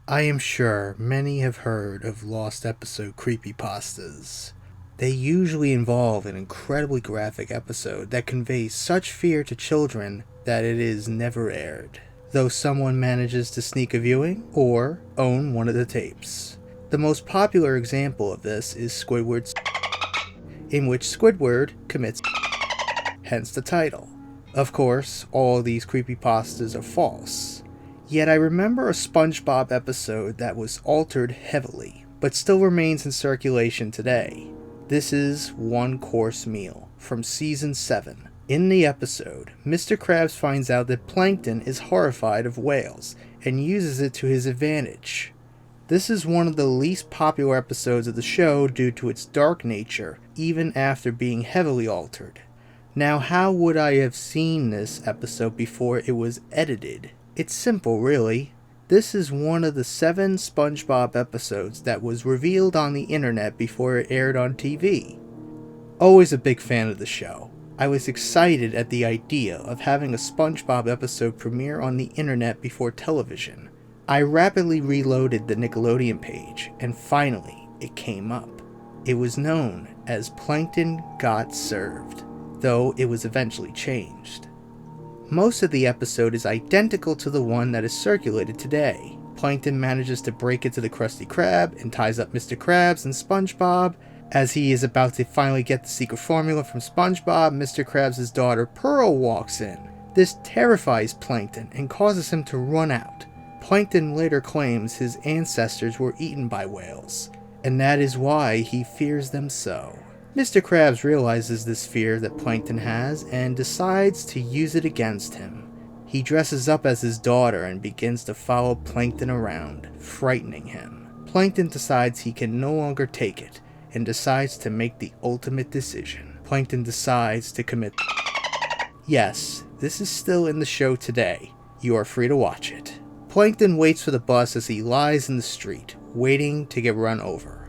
I am sure many have heard of lost episode creepypastas. They usually involve an incredibly graphic episode that conveys such fear to children that it is never aired, though someone manages to sneak a viewing or own one of the tapes. The most popular example of this is Squidward's, in which Squidward commits, hence the title. Of course, all these creepypastas are false. Yet I remember a Spongebob episode that was altered heavily, but still remains in circulation today. This is One Course Meal from Season 7. In the episode, Mr. Krabs finds out that Plankton is horrified of whales and uses it to his advantage. This is one of the least popular episodes of the show due to its dark nature, even after being heavily altered. Now, how would I have seen this episode before it was edited? It's simple, really. This is one of the 7 SpongeBob episodes that was revealed on the internet before it aired on TV. Always a big fan of the show. I was excited at the idea of having a SpongeBob episode premiere on the internet before television. I rapidly reloaded the Nickelodeon page, and finally, it came up. It was known as Plankton Got Served, though it was eventually changed. Most of the episode is identical to the one that is circulated today. Plankton manages to break into the Krusty Krab and ties up Mr. Krabs and SpongeBob. As he is about to finally get the secret formula from SpongeBob, Mr. Krabs' daughter Pearl walks in. This terrifies Plankton and causes him to run out. Plankton later claims his ancestors were eaten by whales, and that is why he fears them so. Mr. Krabs realizes this fear that Plankton has and decides to use it against him. He dresses up as his daughter and begins to follow Plankton around, frightening him. Plankton decides he can no longer take it and decides to make the ultimate decision. Plankton decides to commit. Yes, this is still in the show today. You are free to watch it. Plankton waits for the bus as he lies in the street, waiting to get run over.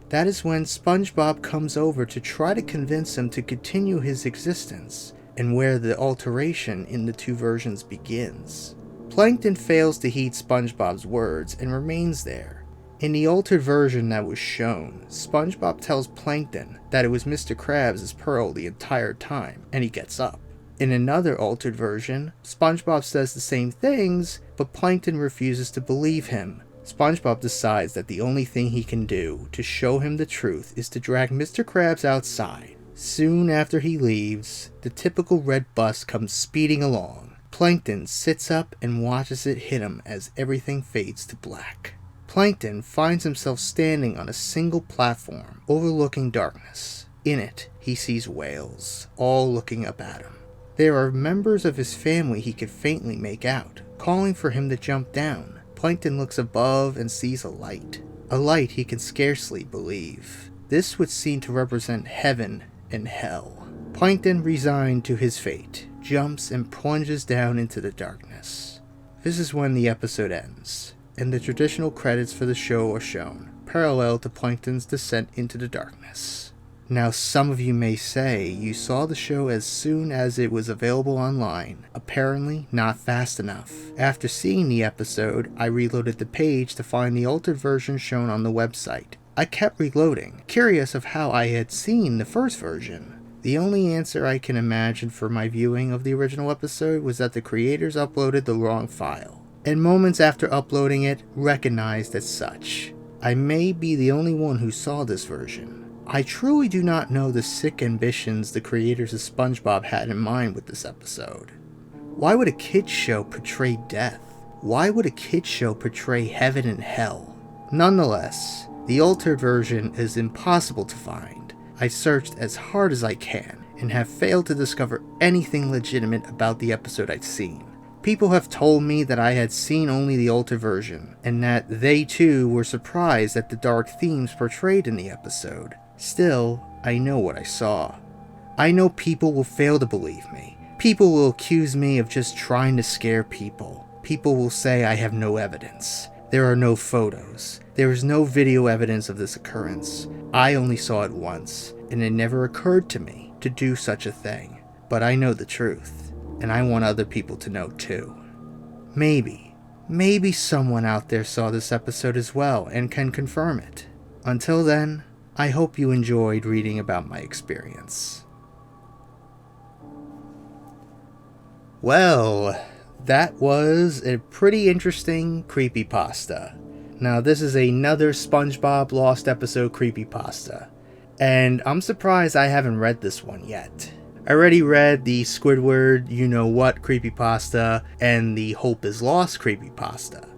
That is when SpongeBob comes over to try to convince him to continue his existence, and where the alteration in the 2 versions begins. Plankton fails to heed SpongeBob's words and remains there. In the altered version that was shown, SpongeBob tells Plankton that it was Mr. Krabs' Pearl the entire time, and he gets up. In another altered version, SpongeBob says the same things, but Plankton refuses to believe him. SpongeBob decides that the only thing he can do to show him the truth is to drag Mr. Krabs outside. Soon after he leaves, the typical red bus comes speeding along. Plankton sits up and watches it hit him as everything fades to black. Plankton finds himself standing on a single platform overlooking darkness. In it, he sees whales, all looking up at him. There are members of his family he could faintly make out, calling for him to jump down. Plankton looks above and sees a light he can scarcely believe. This would seem to represent heaven and hell. Plankton, resigned to his fate, jumps and plunges down into the darkness. This is when the episode ends, and the traditional credits for the show are shown, parallel to Plankton's descent into the darkness. Now, some of you may say you saw the show as soon as it was available online. Apparently not fast enough. After seeing the episode, I reloaded the page to find the altered version shown on the website. I kept reloading, curious of how I had seen the first version. The only answer I can imagine for my viewing of the original episode was that the creators uploaded the wrong file, and moments after uploading it, recognized as such. I may be the only one who saw this version. I truly do not know the sick ambitions the creators of SpongeBob had in mind with this episode. Why would a kids show portray death? Why would a kids show portray heaven and hell? Nonetheless, the altered version is impossible to find. I searched as hard as I can and have failed to discover anything legitimate about the episode I'd seen. People have told me that I had seen only the altered version, and that they too were surprised at the dark themes portrayed in the episode. Still, I know what I saw. I know people will fail to believe me. People will accuse me of just trying to scare people. People will say I have no evidence. There are no photos. There is no video evidence of this occurrence. I only saw it once, and it never occurred to me to do such a thing. But I know the truth, and I want other people to know too. Maybe maybe someone out there saw this episode as well and can confirm it. Until then, I hope you enjoyed reading about my experience. Well, that was a pretty interesting creepypasta. Now, this is another Spongebob Lost Episode creepypasta, and I'm surprised I haven't read this one yet. I already read the Squidward You Know What creepypasta and the Hope Is Lost creepypasta.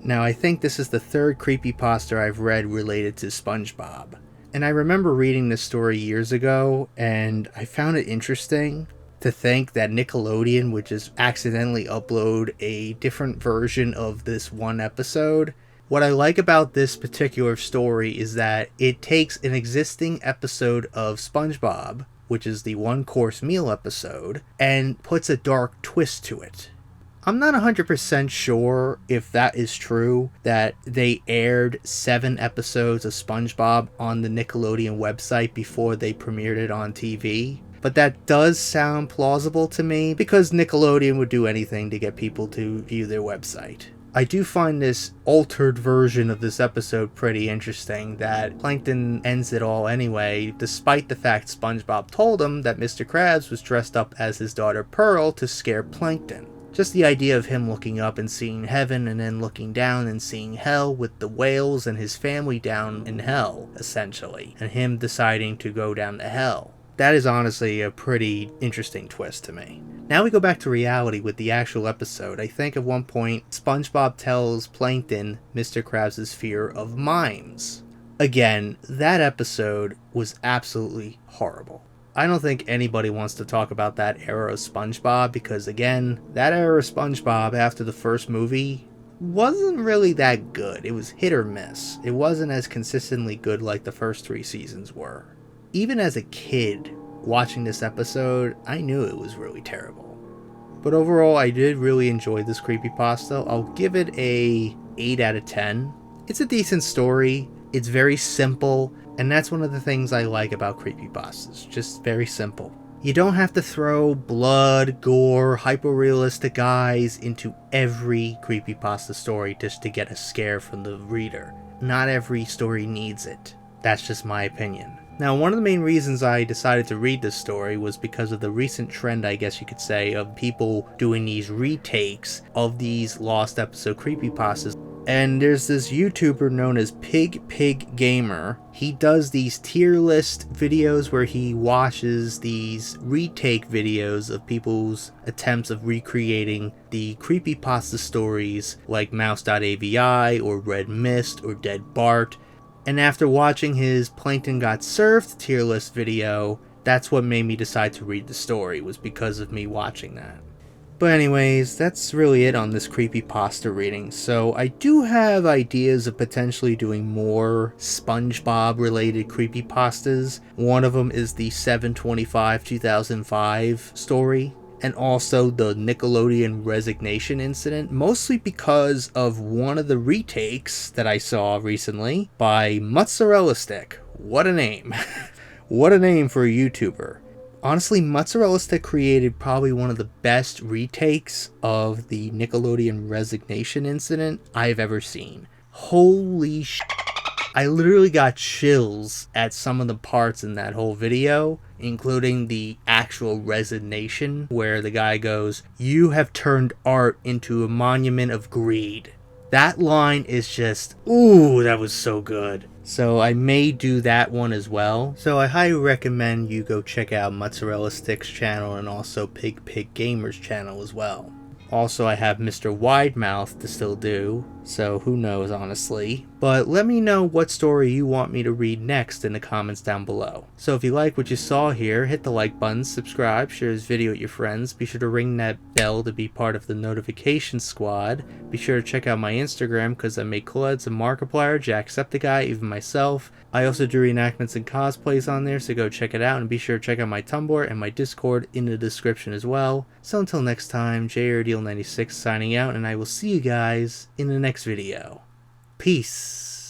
Now, I think this is the third creepypasta I've read related to SpongeBob. And I remember reading this story years ago, and I found it interesting to think that Nickelodeon would just accidentally upload a different version of this one episode. What I like about this particular story is that it takes an existing episode of SpongeBob, which is the one course meal episode, and puts a dark twist to it. I'm not 100% sure if that is true, that they aired 7 episodes of SpongeBob on the Nickelodeon website before they premiered it on TV. But that does sound plausible to me, because Nickelodeon would do anything to get people to view their website. I do find this altered version of this episode pretty interesting, that Plankton ends it all anyway, despite the fact SpongeBob told him that Mr. Krabs was dressed up as his daughter Pearl to scare Plankton. Just the idea of him looking up and seeing heaven and then looking down and seeing hell with the whales and his family down in hell, essentially, and him deciding to go down to hell. That is honestly a pretty interesting twist to me. Now we go back to reality with the actual episode. I think at one point, SpongeBob tells Plankton Mr. Krabs' fear of mimes. Again, that episode was absolutely horrible. I don't think anybody wants to talk about that era of SpongeBob because, again, that era of SpongeBob after the first movie wasn't really that good. It was hit or miss. It wasn't as consistently good like the first 3 seasons were. Even as a kid watching this episode, I knew it was really terrible. But overall, I did really enjoy this creepypasta. I'll give it a 8 out of 10. It's a decent story. It's very simple, and that's one of the things I like about creepypastas. Just very simple. You don't have to throw blood, gore, hyper-realistic guys into every creepypasta story just to get a scare from the reader. Not every story needs it. That's just my opinion. Now, one of the main reasons I decided to read this story was because of the recent trend, I guess you could say, of people doing these retakes of these lost episode creepypastas. And there's this YouTuber known as Pig Gamer. He does these tier list videos where he watches these retake videos of people's attempts of recreating the creepypasta stories like Mouse.avi or Red Mist or Dead Bart. And after watching his Plankton Got Served tier list video, that's what made me decide to read the story, was because of me watching that. But anyways, that's really it on this creepypasta reading. So I do have ideas of potentially doing more SpongeBob related creepypastas. One of them is the 7/25/2005 story, and also the Nickelodeon resignation incident, mostly because of one of the retakes that I saw recently by Mozzarella Stick. What a name. What a name for a YouTuber. Honestly, Mozzarella Stick created probably one of the best retakes of the Nickelodeon resignation incident I've ever seen. Holy shit. I literally got chills at some of the parts in that whole video, including the actual resignation where the guy goes, "You have turned art into a monument of greed." That line is just, ooh, that was so good. So I may do that one as well. So I highly recommend you go check out Mozzarella Stick's channel and also Pig Gamer's channel as well. Also, I have Mr. Widemouth to still do, so who knows, honestly. But let me know what story you want me to read next in the comments down below. So if you like what you saw here, hit the like button, subscribe, share this video with your friends. Be sure to ring that bell to be part of the notification squad. Be sure to check out my Instagram because I make collabs and Markiplier, Jacksepticeye, even myself. I also do reenactments and cosplays on there, so go check it out, and be sure to check out my Tumblr and my Discord in the description as well. So until next time, JRDeal96 signing out, and I will see you guys in the next video. Peace.